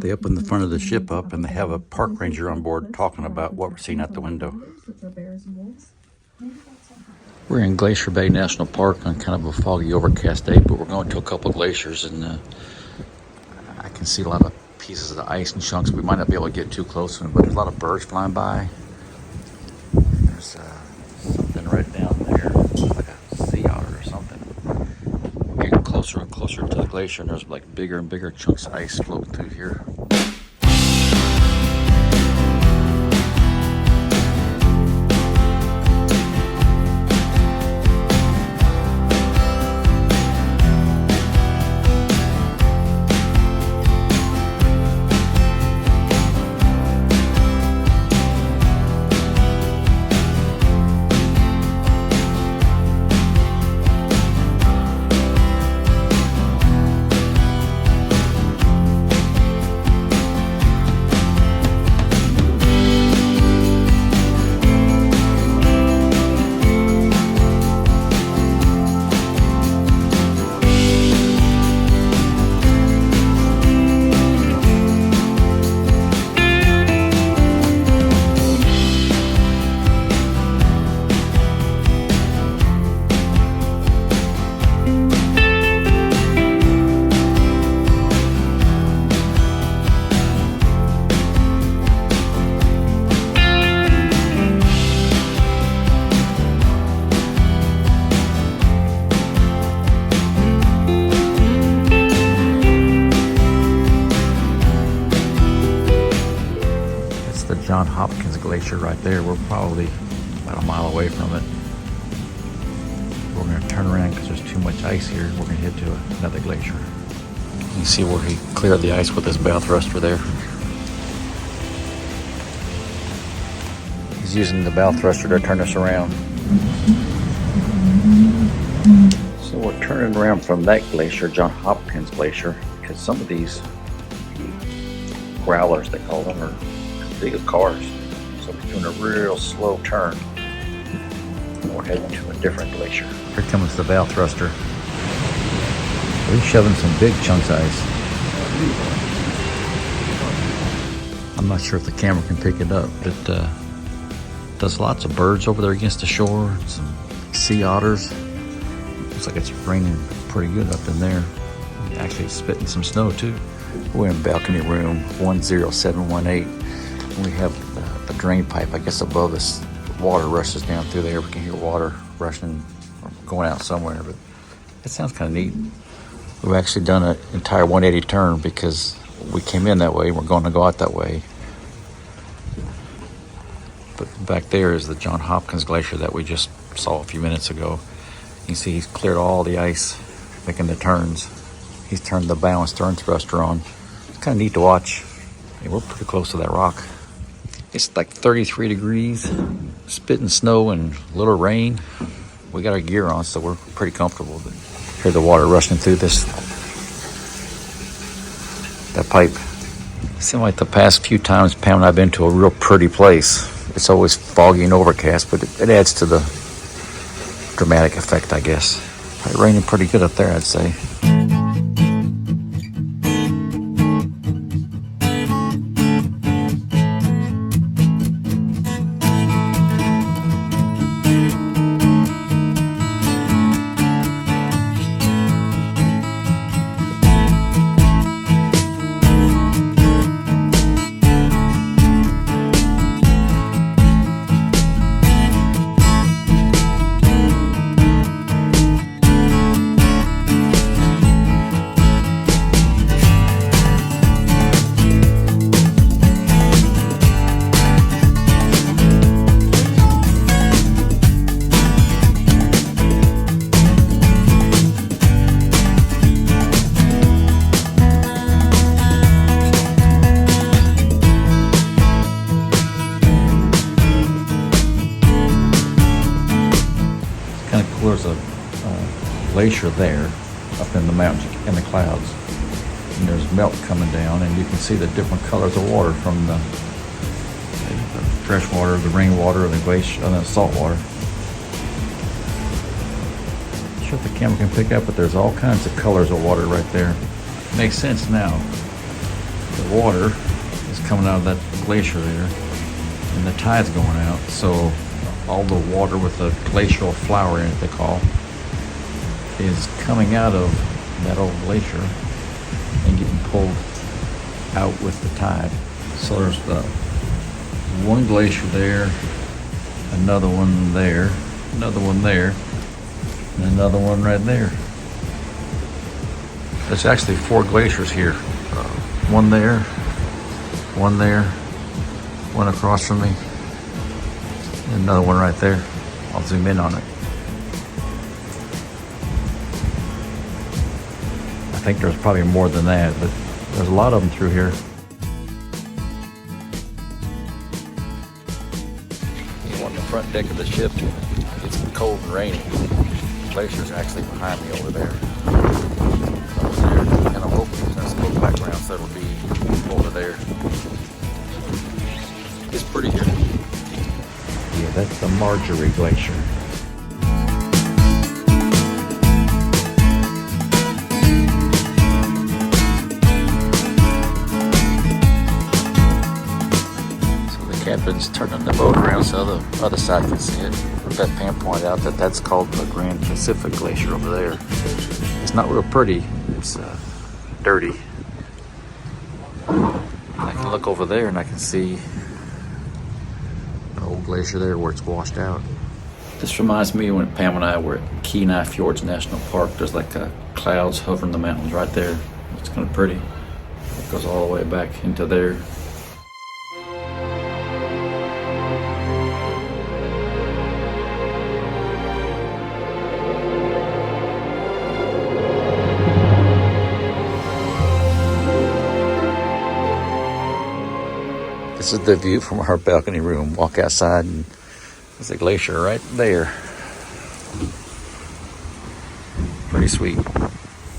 They open the front of the ship up and they have a park ranger on board talking about what we're seeing out the window. We're in Glacier Bay National Park on kind of a foggy, overcast day, but we're going to a couple glaciers, and I can see a lot of pieces of the ice and chunks. We might not be able to get too close to them, but there's a lot of birds flying by. There's something right down there, like a sea otter or something. We're getting closer and closer to the glacier, and there's like bigger and bigger chunks of ice floating through here. John Hopkins Glacier right there. We're probably about a mile away from it. We're going to turn around because there's too much ice here. We're going to head to another glacier. You can see where he cleared the ice with his bow thruster there. He's using the bow thruster to turn us around. So we're turning around from that glacier, John Hopkins Glacier, because some of these growlers, they call them, are big as cars. So we're doing a real slow turn. And we're heading to a different glacier. Here comes the bow thruster. We're shoving some big chunks of ice. I'm not sure if the camera can pick it up, but there's lots of birds over there against the shore. Some sea otters. Looks like it's raining pretty good up in there. Actually, it's spitting some snow too. We're in balcony room 10718. We have the drain pipe, I guess, above us. Water rushes down through there. We can hear water rushing or going out somewhere, but it sounds kind of neat. We've actually done an entire 180 turn because we came in that way. We're going to go out that way. But back there is the John Hopkins Glacier that we just saw a few minutes ago. You can see he's cleared all the ice, making the turns. He's turned the bow and stern thruster on. It's kind of neat to watch. Yeah, we're pretty close to that rock. It's like 33 degrees, spitting snow and a little rain. We got our gear on, so we're pretty comfortable. But hear the water rushing through that pipe. It seemed like the past few times Pam and I have been to a real pretty place. It's always foggy and overcast, but it adds to the dramatic effect, I guess. It's raining pretty good up there, I'd say. There's a glacier there up in the mountains in the clouds, and there's melt coming down, and you can see the different colors of water from the fresh water, the rainwater, and the glacier, and the salt water. Not sure if the camera can pick up, but there's all kinds of colors of water right there. Makes sense now. the water is coming out of that glacier there, and the tide's going out. So all the water with the glacial flower in it, they call, is coming out of that old glacier and getting pulled out with the tide. So there's one glacier there, another one there, another one there, and another one right there. There's actually 4 glaciers here. One there, one across from me, and another one right there. I'll zoom in on it. I think there's probably more than that, but there's a lot of them through here. On the front deck of the ship, it's cold and rainy. The glacier's actually behind me over there. And I'm hoping there's a little background, so it'll be over there. It's pretty here. Yeah, that's the Marjorie Glacier. Captain's turning the boat around so the other side can see it. That Pam pointed out that that's called the Grand Pacific Glacier over there. It's not real pretty. It's dirty. I can look over there and I can see an old glacier there where it's washed out. This reminds me when Pam and I were at Kenai Fjords National Park. There's like clouds hovering the mountains right there. It's kind of pretty. It goes all the way back into there. This is the view from our balcony room. Walk outside and there's a glacier right there. Pretty sweet.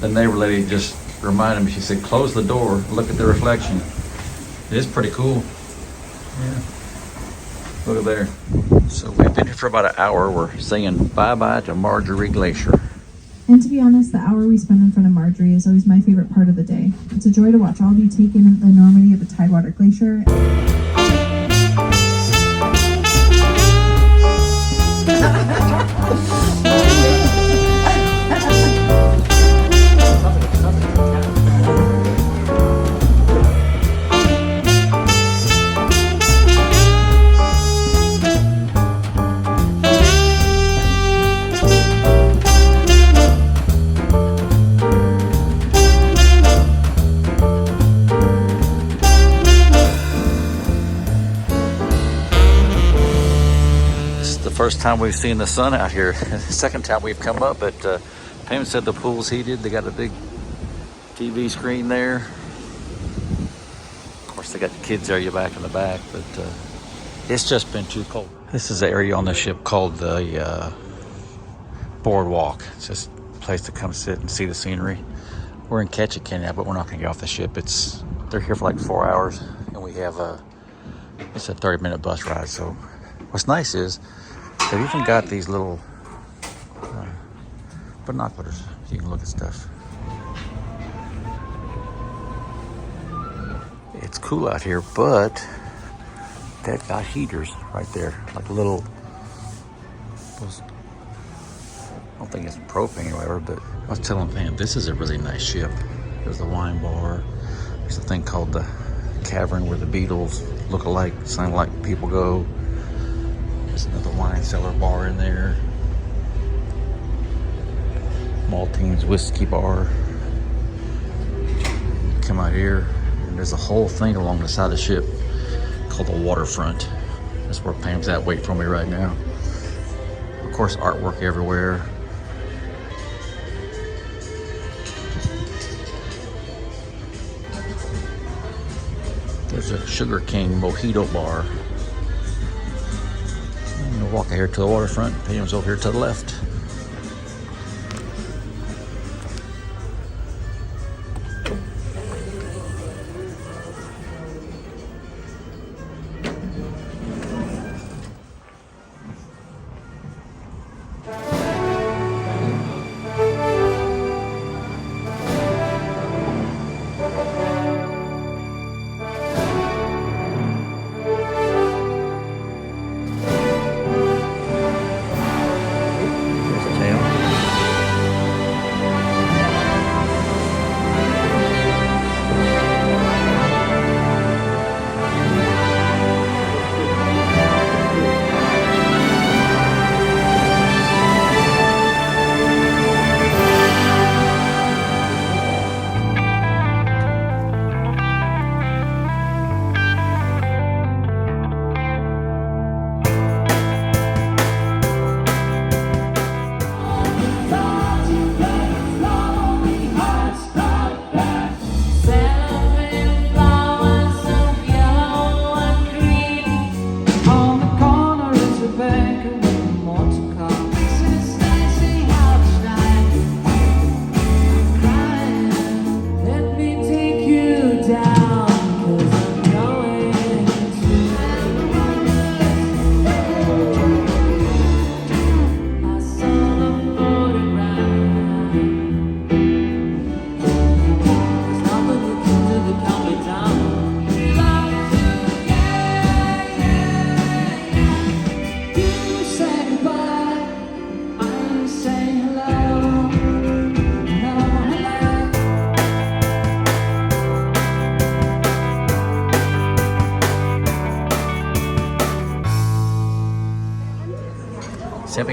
The neighbor lady just reminded me, she said, close the door, look at the reflection. It is pretty cool. Yeah. Look at there. So we've been here for about an hour. We're saying bye-bye to Marjorie Glacier. And to be honest, the hour we spend in front of Marjorie is always my favorite part of the day. It's a joy to watch all of you take in the enormity of the Tidewater Glacier. First time we've seen the sun out here. Second time we've come up, but Pam said the pool's heated. They got a big TV screen there. Of course, they got the kids area back in the back, but it's just been too cold. This is the area on the ship called the boardwalk. It's just a place to come sit and see the scenery. We're in Ketchikan now, but we're not going to get off the ship. They're here for like 4 hours, and we have it's a 30-minute bus ride. So what's nice is they've even got these little binoculars. You can look at stuff. It's cool out here, but they've got heaters right there, like little. I don't think it's propane or whatever, but I was telling Pam, this is a really nice ship. There's the wine bar. There's a thing called the cavern where the Beatles look alike, sound like people go. There's another wine cellar bar in there. Maltings whiskey bar. Come out here, and there's a whole thing along the side of the ship called the waterfront. That's where Pam's at, waiting for me right now. Of course, artwork everywhere. There's a Sugar King mojito bar. I'm gonna walk out here to the waterfront. Pam's over here to the left.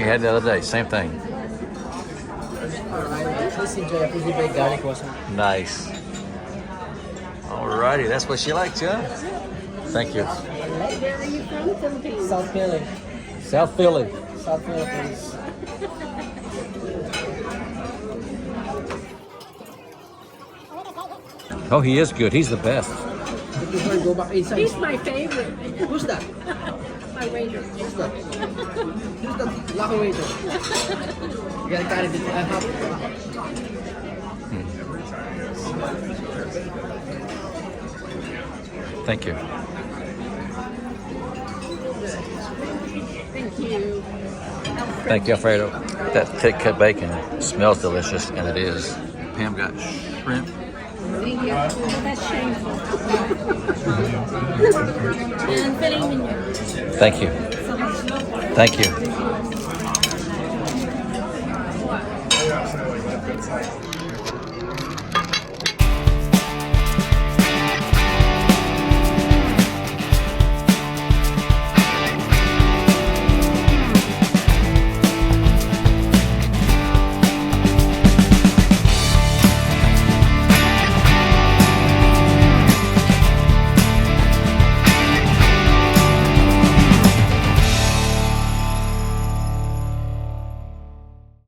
had the other day. Same thing. Please enjoy a pretty big garlic croissant. Nice. Alrighty, that's what she likes, huh? Thank you. Where are you from? Philippines. South Philly. South Philly. South Philippines. Oh, he is good. He's the best. If you want to go back inside. He's my favorite. Who's that? My waiter. Who's that? Who's that? Locker waiter. You gotta carry it. Thank you. Thank you. Thank you, Alfredo. That thick cut bacon smells delicious, and it is. Pam got shrimp. Thank you. That's shameful. And filet mignon. Thank you. Thank you.